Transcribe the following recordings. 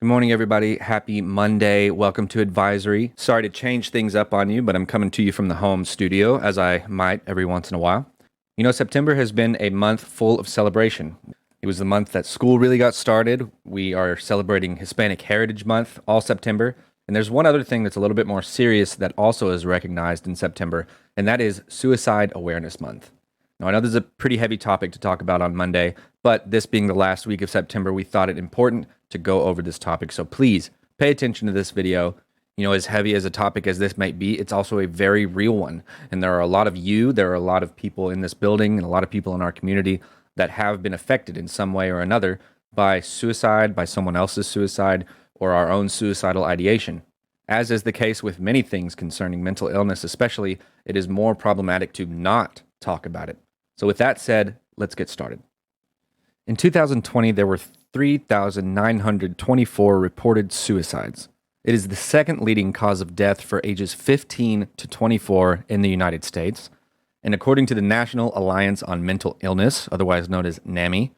Good morning, everybody. Happy Monday. Welcome to Advisory. Sorry to change things up on you, but I'm coming to you from the home studio, as I might every once in a while. You know, September has been a month full of celebration. It was the month that school really got started. We are celebrating Hispanic Heritage Month all September. And there's one other thing that's a little bit more serious that also is recognized in September, and that is Suicide Awareness Month. Now, I know this is a pretty heavy topic to talk about on Monday, but this being the last week of September, we thought it important to go over this topic. So please pay attention to this video. You know, as heavy as a topic as this might be, it's also a very real one. And there are a lot of there are a lot of people in this building and a lot of people in our community that have been affected in some way or another by suicide, by someone else's suicide, or our own suicidal ideation. As is the case with many things concerning mental illness, especially, it is more problematic to not talk about it. So with that said, let's get started. In 2020, there were 3,924 reported suicides. It is the second leading cause of death for ages 15 to 24 in the United States. And according to the National Alliance on Mental Illness, otherwise known as NAMI,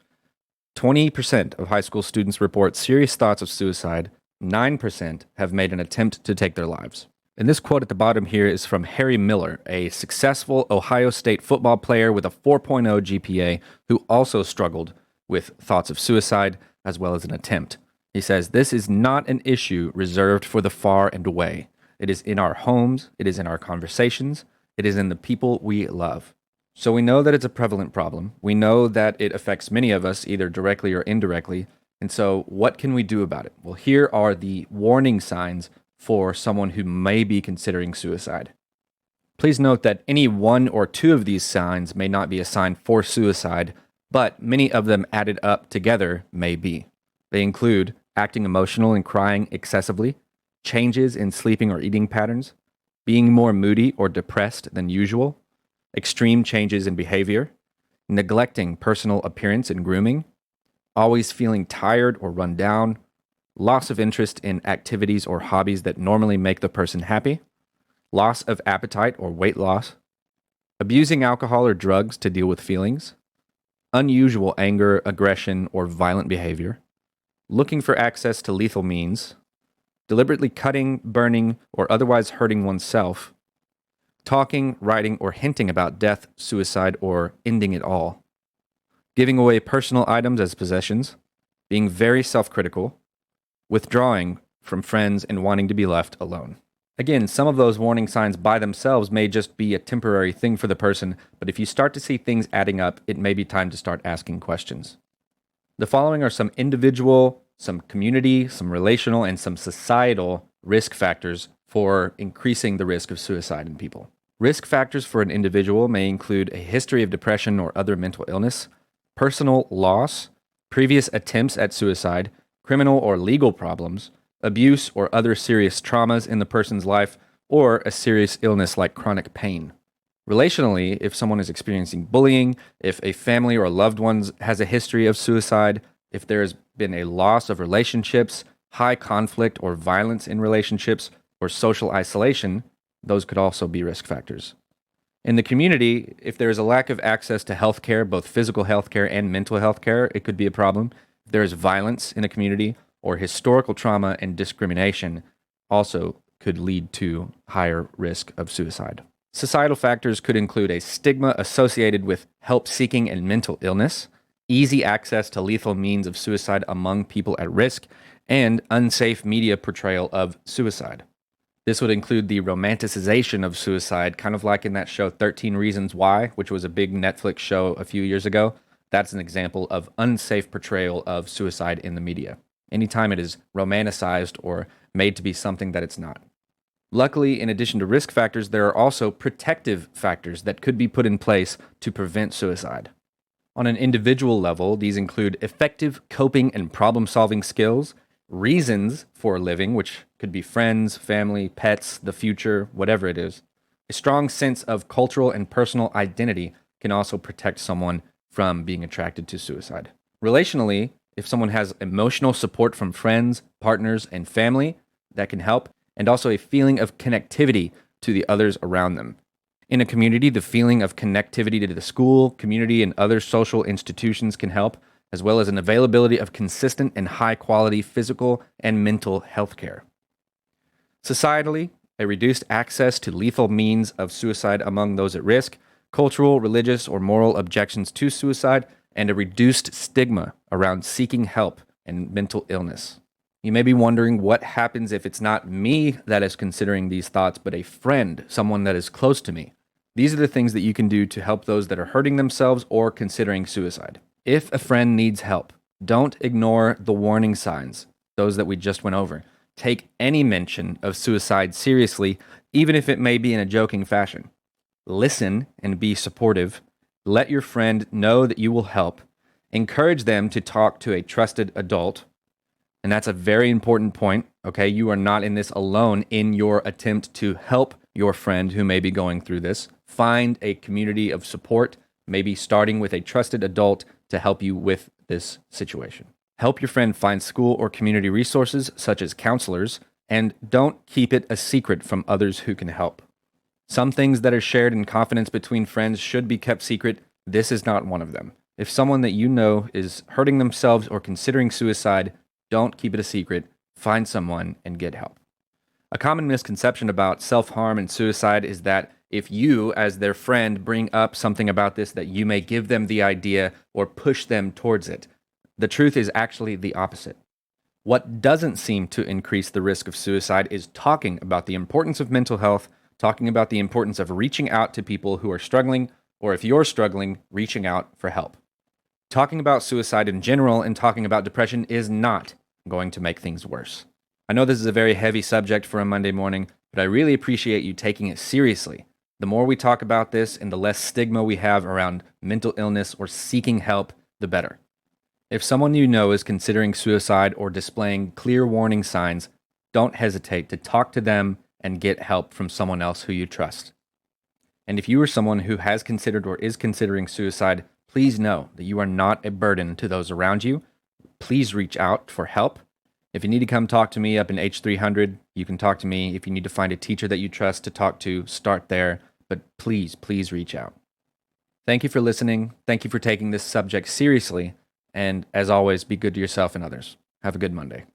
20% of high school students report serious thoughts of suicide. 9% have made an attempt to take their lives. And this quote at the bottom here is from Harry Miller, a successful Ohio State football player with a 4.0 GPA who also struggled with thoughts of suicide as well as an attempt. He says, "This is not an issue reserved for the far and away. It is in our homes, it is in our conversations, it is in the people we love." So we know that it's a prevalent problem. We know that it affects many of us, either directly or indirectly. And so what can we do about it? Well, here are the warning signs for someone who may be considering suicide. Please note that any one or two of these signs may not be a sign for suicide, but many of them added up together may be. They include acting emotional and crying excessively, changes in sleeping or eating patterns, being more moody or depressed than usual, extreme changes in behavior, neglecting personal appearance and grooming, always feeling tired or run down, loss of interest in activities or hobbies that normally make the person happy, loss of appetite or weight loss, abusing alcohol or drugs to deal with feelings, unusual anger, aggression, or violent behavior, looking for access to lethal means, deliberately cutting, burning, or otherwise hurting oneself, talking, writing, or hinting about death, suicide, or ending it all, giving away personal items as possessions, being very self-critical, withdrawing from friends and wanting to be left alone. Again, some of those warning signs by themselves may just be a temporary thing for the person, but if you start to see things adding up, it may be time to start asking questions. The following are some individual, some community, some relational, and some societal risk factors for increasing the risk of suicide in people. Risk factors for an individual may include a history of depression or other mental illness, personal loss, previous attempts at suicide, criminal or legal problems, abuse or other serious traumas in the person's life, or a serious illness like chronic pain. Relationally, if someone is experiencing bullying, if a family or loved one has a history of suicide, if there has been a loss of relationships, high conflict or violence in relationships, or social isolation, those could also be risk factors. In the community, if there is a lack of access to healthcare, both physical healthcare and mental healthcare, it could be a problem. If there is violence in a community, or historical trauma and discrimination, also could lead to higher risk of suicide. Societal factors could include a stigma associated with help seeking and mental illness, easy access to lethal means of suicide among people at risk, and unsafe media portrayal of suicide. This would include the romanticization of suicide, kind of like in that show 13 Reasons Why, which was a big Netflix show a few years ago. That's an example of unsafe portrayal of suicide in the media. Anytime it is romanticized or made to be something that it's not. Luckily, in addition to risk factors, there are also protective factors that could be put in place to prevent suicide. On an individual level, these include effective coping and problem-solving skills, reasons for living, which could be friends, family, pets, the future, whatever it is. A strong sense of cultural and personal identity can also protect someone from being attracted to suicide. Relationally, if someone has emotional support from friends, partners, and family, that can help, and also a feeling of connectivity to the others around them. In a community, the feeling of connectivity to the school, community, and other social institutions can help, as well as an availability of consistent and high quality physical and mental health care. Societally, a reduced access to lethal means of suicide among those at risk, cultural, religious, or moral objections to suicide, and a reduced stigma around seeking help and mental illness. You may be wondering what happens if it's not me that is considering these thoughts, but a friend, someone that is close to me. These are the things that you can do to help those that are hurting themselves or considering suicide. If a friend needs help, don't ignore the warning signs, those that we just went over. Take any mention of suicide seriously, even if it may be in a joking fashion. Listen and be supportive. Let your friend know that you will help. Encourage them to talk to a trusted adult. And that's a very important point, okay? You are not in this alone in your attempt to help your friend who may be going through this. Find a community of support, maybe starting with a trusted adult to help you with this situation. Help your friend find school or community resources, such as counselors, and don't keep it a secret from others who can help. Some things that are shared in confidence between friends should be kept secret. This is not one of them. If someone that you know is hurting themselves or considering suicide, don't keep it a secret. Find someone and get help. A common misconception about self-harm and suicide is that if you, as their friend, bring up something about this, that you may give them the idea or push them towards it. The truth is actually the opposite. What doesn't seem to increase the risk of suicide is talking about the importance of mental health, talking about the importance of reaching out to people who are struggling, or if you're struggling, reaching out for help. Talking about suicide in general and talking about depression is not going to make things worse. I know this is a very heavy subject for a Monday morning, but I really appreciate you taking it seriously. The more we talk about this and the less stigma we have around mental illness or seeking help, the better. If someone you know is considering suicide or displaying clear warning signs, don't hesitate to talk to them and get help from someone else who you trust. And if you are someone who has considered or is considering suicide, please know that you are not a burden to those around you. Please reach out for help. If you need to come talk to me up in H300, you can talk to me. If you need to find a teacher that you trust to talk to, start there. But please, please reach out. Thank you for listening. Thank you for taking this subject seriously. And as always, be good to yourself and others. Have a good Monday.